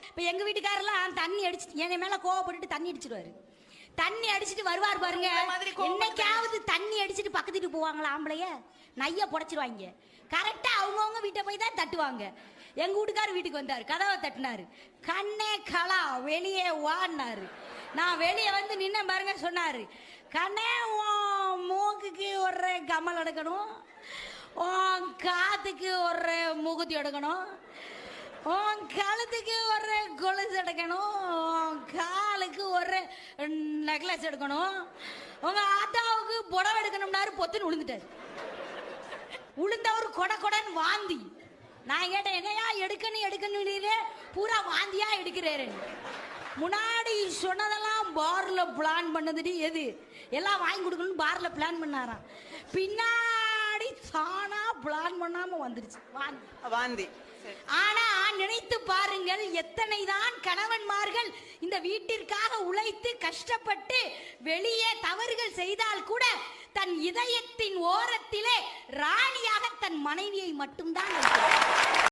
இப்ப எங்க வீட்டுக்காரெல்லாம் தண்ணி அடிச்சுட்டு என் மேல கோவப்பட்டுட்டு தண்ணி அடிச்சிருவாரு. தண்ணி அடிச்சுட்டு வருவார் பாருங்க, என்னைக்காவது தண்ணி அடிச்சுட்டு பக்கத்து வீட்டு போவாங்களா ஆம்பளைய, நைய புடைச்சிருவாங்க. கரெக்டா அவங்கவுங்க வீட்டை போய் தான் தட்டுவாங்க. எங்க வீட்டுக்காரர் வீட்டுக்கு வந்தாரு, கதவை தட்டினாரு, கண்ணே கலா வெளியே வான்னாரு. நான் வெளியே வந்து நின்ன பாருங்க, சொன்னாரு, கண்ணே மூக்குக்கு ஒரு கமல் எடுக்கணும், காத்துக்கு ஒரு மூக்குத்தி எடுக்கணும், கழுத்துக்கு ஒரு கொலுசு எடுக்கணும், காலுக்கு ஒரு நெக்லஸ் எடுக்கணும், உங்க ஆத்தாவுக்கு புடவை எடுக்கணும்னாரு. பொத்துன்னு விழுந்துட்டாரு. உளுந்தவர் கொட கொடன்னு வாந்தி. நான் கேட்டேன், என்னையா எடுக்கணும் பூரா வாந்தியா எடுக்கிறாரு. முன்னாடி சொன்னதெல்லாம் பார்ல பிளான் பண்ணதுடி, எது எல்லாம் வாங்கி கொடுக்கணும்னு பார்ல பிளான் பண்ணாராம். பின்னாடி தானா பிளான் பண்ணாம வந்துருச்சு வாந்தி. ஆனா நினைத்து பாருங்கள், எத்தனைதான் கணவன்மார்கள் இந்த வீட்டிற்காக உழைத்து கஷ்டப்பட்டு வெளியே தவறுகள் செய்தால் கூட தன் இதயத்தின் ஓரத்திலே ராணியாக தன் மனைவியை மட்டும்தான்